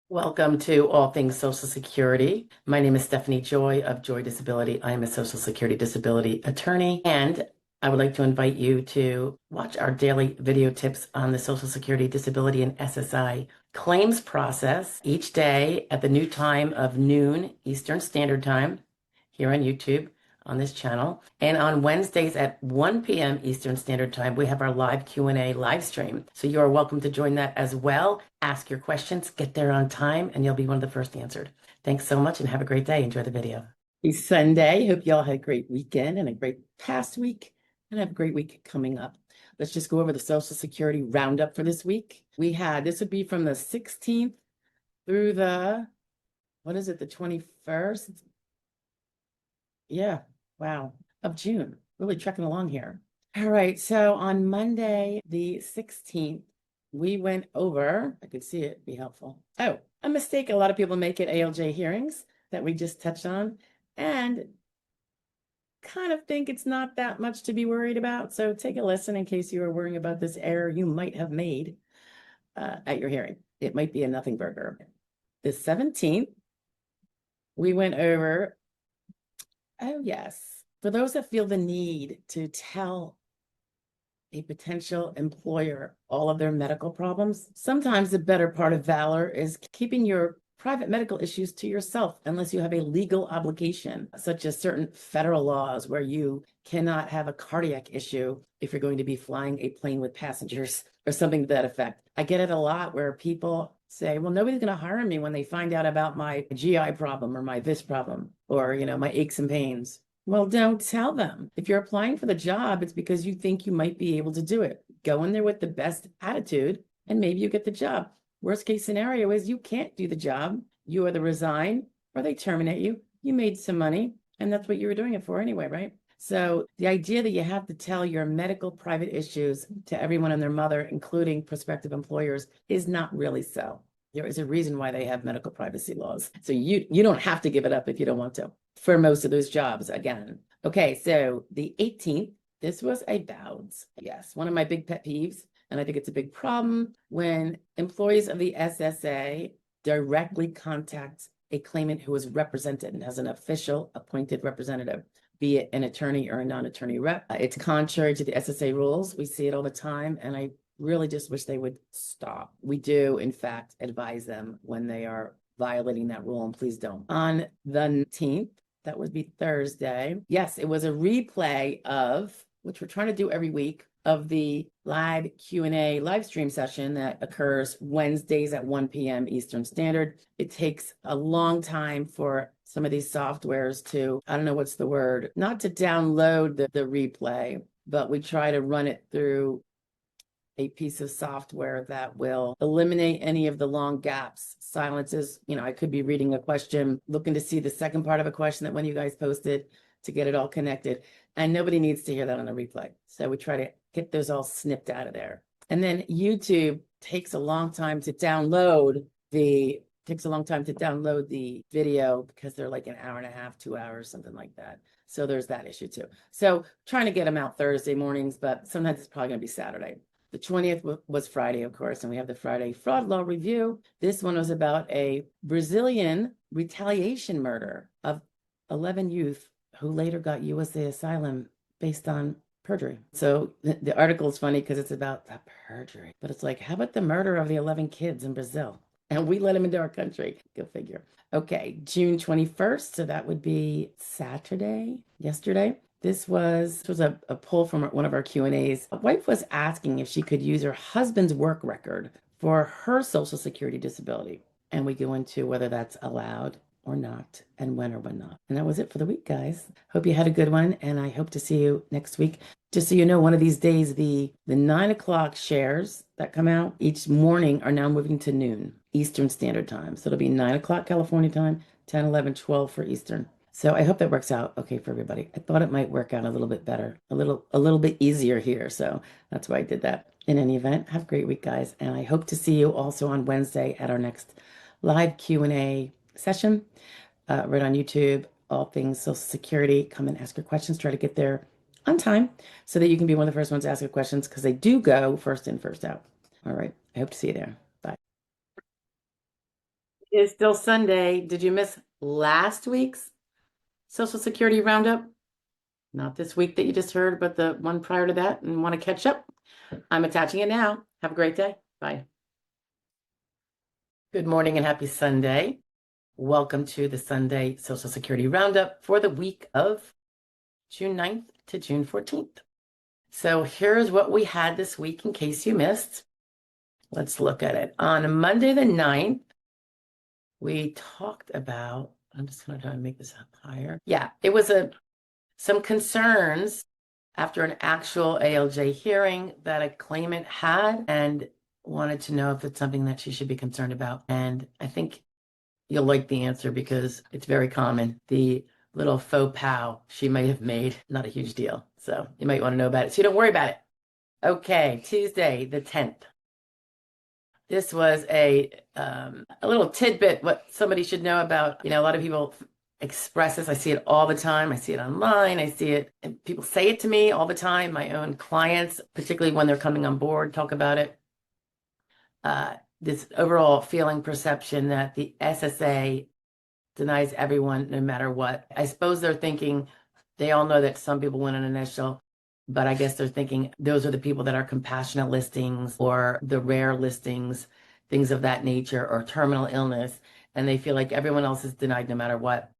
Welcome to All Things Social Security. My name is Stephanie Joy of Joy Disability. I am a Social Security disability attorney, and I would like to invite you to watch our daily video tips on the Social Security disability and SSI claims process each day at the new time of noon Eastern Standard Time here on YouTube on this channel. And on Wednesdays at 1 p.m. Eastern Standard Time, we have our live Q&A live stream. So you are welcome to join that as well. Ask your questions, get there on time, and you'll be one of the first answered. Thanks so much and have a great day. Enjoy the video. It's Sunday. Hope you all had a great weekend and a great past week and have a great week coming up. Let's just go over the Social Security roundup for this week. This would be from the 16th through the 21st? Yeah, wow, of June. Really trekking along here. All right, so on Monday, the 16th, we went over, I could see it be helpful. Oh, a mistake a lot of people make at ALJ hearings that we just touched on, and kind of think it's not that much to be worried about. So take a listen in case you are worrying about this error you might have made at your hearing. It might be a nothing burger. The 17th, we went over, oh yes, for those that feel the need to tell a potential employer all of their medical problems, sometimes the better part of valor is keeping your private medical issues to yourself unless you have a legal obligation, such as certain federal laws where you cannot have a cardiac issue if you're going to be flying a plane with passengers or something to that effect. I get it a lot where people say, well, nobody's going to hire me when they find out about my GI problem or my this problem or, my aches and pains. Well, don't tell them. If you're applying for the job, it's because you think you might be able to do it. Go in there with the best attitude and maybe you get the job. Worst case scenario is you can't do the job. You either resign or they terminate you. You made some money and that's what you were doing it for anyway, right? So the idea that you have to tell your medical private issues to everyone and their mother, including prospective employers, is not really so. There is a reason why they have medical privacy laws. So you don't have to give it up if you don't want to for most of those jobs again. Okay, so the 18th, this was about, yes, one of my big pet peeves, and I think it's a big problem when employees of the SSA directly contact a claimant who is represented and has an official appointed representative, be it an attorney or a non-attorney rep. It's contrary to the SSA rules. We see it all the time, and I really just wish they would stop. We do, in fact, advise them when they are violating that rule, and please don't. On the 19th, that would be Thursday. Yes, it was a replay of, which we're trying to do every week, of the live Q&A live stream session that occurs Wednesdays at 1 p.m. Eastern Standard. It takes a long time for some of these softwares to, I don't know what's the word, not to download the replay, but we try to run it through a piece of software that will eliminate any of the long gaps, silences. I could be reading a question, looking to see the second part of a question that one of you guys posted to get it all connected. And nobody needs to hear that on the replay. So we try to get those all snipped out of there. And then YouTube takes a long time to download the video because they're like an hour and a half, 2 hours, something like that. So there's that issue too. So trying to get them out Thursday mornings, but sometimes it's probably going to be Saturday. The 20th was Friday, of course, and we have the Friday fraud law review. This one was about a Brazilian retaliation murder of 11 youth who later got USA asylum based on perjury. So the article is funny because it's about the perjury, but it's like, how about the murder of the 11 kids in Brazil? And we let them into our country. Go figure. Okay, June 21st. So that would be Saturday, yesterday. This was a poll from one of our Q&As. A wife was asking if she could use her husband's work record for her Social Security disability. And we go into whether that's allowed or not, and when or when not. And that was it for the week, guys. Hope you had a good one, and I hope to see you next week. Just so you know, one of these days, the 9 o'clock shares that come out each morning are now moving to noon Eastern Standard Time. So it'll be 9 o'clock California time, 10, 11, 12 for Eastern. So I hope that works out okay for everybody. I thought it might work out a little bit better, a little bit easier here. So that's why I did that. In any event, have a great week, guys. And I hope to see you also on Wednesday at our next live Q&A session right on YouTube, all things Social Security. Come and ask your questions. Try to get there on time so that you can be one of the first ones to ask your questions because they do go first in, first out. All right. I hope to see you there. Bye. It's still Sunday. Did you miss last week's Social Security roundup? Not this week that you just heard, but the one prior to that, and want to catch up? I'm attaching it now. Have a great day. Bye. Good morning and happy Sunday. Welcome to the Sunday Social Security roundup for the week of June 9th to June 14th. So here's what we had this week in case you missed. Let's look at it. On Monday the 9th, we talked about, I'm just going to try and make this up higher. Yeah, it was some concerns after an actual ALJ hearing that a claimant had and wanted to know if it's something that she should be concerned about. And I think you'll like the answer because it's very common. The little faux pas she might have made, not a huge deal. So you might want to know about it. So you don't worry about it. Okay, Tuesday, the 10th. This was a little tidbit, what somebody should know about, a lot of people express this. I see it all the time. I see it online. I see it, and people say it to me all the time. My own clients, particularly when they're coming on board, talk about it. This overall feeling perception that the SSA denies everyone no matter what. I suppose they're thinking, they all know that some people win an initial, but I guess they're thinking those are the people that are compassionate listings or the rare listings, things of that nature, or terminal illness. And they feel like everyone else is denied no matter what.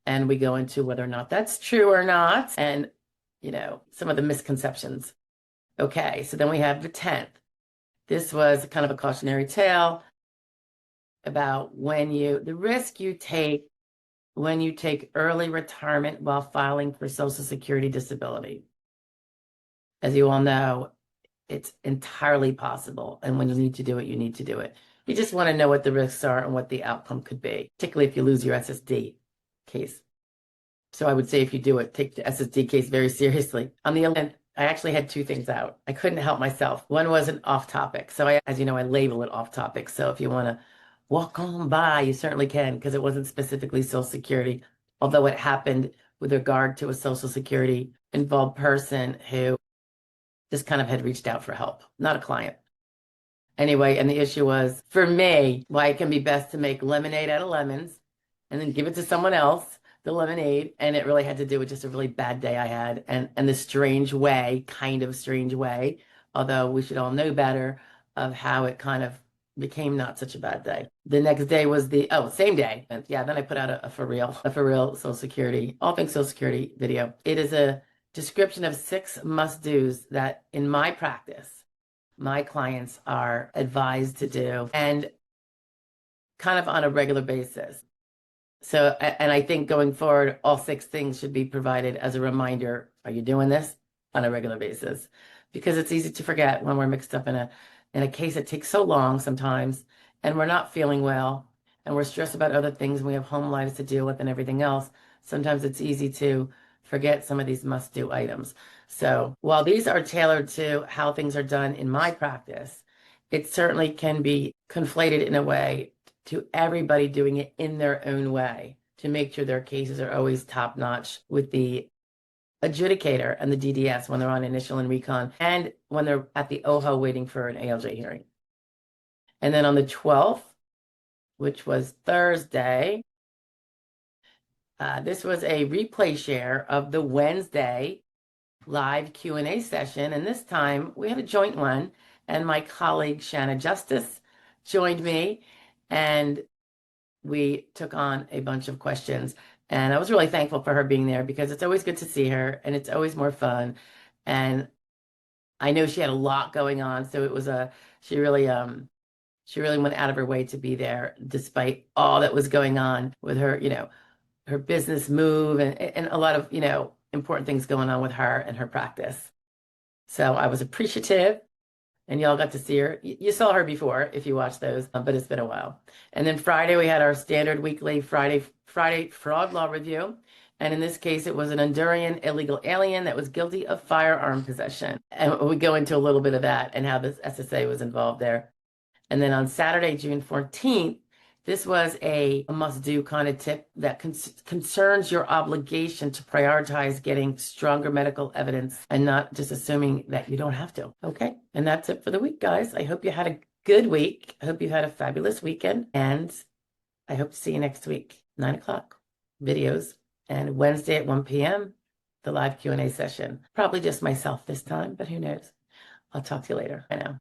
And we go into whether or not that's true or not. And, some of the misconceptions. Okay, so then we have the 10th. This was kind of a cautionary tale about the risk you take when you take early retirement while filing for Social Security disability. As you all know, it's entirely possible. And when you need to do it, you need to do it. You just want to know what the risks are and what the outcome could be, particularly if you lose your SSD case. So I would say if you do it, take the SSD case very seriously. On the other hand, I actually had two things out. I couldn't help myself. One was an off topic. So as you know, I label it off topic. So if you want to walk on by, you certainly can, because it wasn't specifically Social Security, although it happened with regard to a Social Security involved person who just kind of had reached out for help, not a client. Anyway, and the issue was, for me, why it can be best to make lemonade out of lemons and then give it to someone else, the lemonade. And it really had to do with just a really bad day I had and the strange way, kind of strange way, although we should all know better, of how it kind of became not such a bad day. The next day was same day. And yeah, then I put out a for real Social Security, all things Social Security video. It is a description of 6 must-dos that in my practice, my clients are advised to do and kind of on a regular basis. So, and I think going forward, all 6 things should be provided as a reminder. Are you doing this on a regular basis? Because it's easy to forget when we're mixed up in a case that takes so long sometimes, and we're not feeling well, and we're stressed about other things, and we have home lives to deal with and everything else. Sometimes it's easy to forget some of these must-do items. So while these are tailored to how things are done in my practice, it certainly can be conflated in a way to everybody doing it in their own way to make sure their cases are always top notch with the adjudicator and the DDS when they're on initial and recon and when they're at the OHO waiting for an ALJ hearing. And then on the 12th, which was Thursday, this was a replay share of the Wednesday live Q&A session. And this time we had a joint one, and my colleague Shanna Justice joined me, and we took on a bunch of questions. And I was really thankful for her being there because it's always good to see her and it's always more fun. And I know she had a lot going on, so it was she really went out of her way to be there despite all that was going on with her, her business move and a lot of, important things going on with her and her practice. So I was appreciative, and y'all got to see her. You saw her before if you watched those, but it's been a while. And then Friday, we had our standard weekly Friday fraud law review. And in this case, it was an Honduran illegal alien that was guilty of firearm possession. And we go into a little bit of that and how this SSA was involved there. And then on Saturday, June 14th, this was a must-do kind of tip that concerns your obligation to prioritize getting stronger medical evidence and not just assuming that you don't have to. Okay, and that's it for the week, guys. I hope you had a good week. I hope you had a fabulous weekend, and I hope to see you next week, 9 o'clock, videos, and Wednesday at 1 p.m., the live Q&A session. Probably just myself this time, but who knows? I'll talk to you later. I know.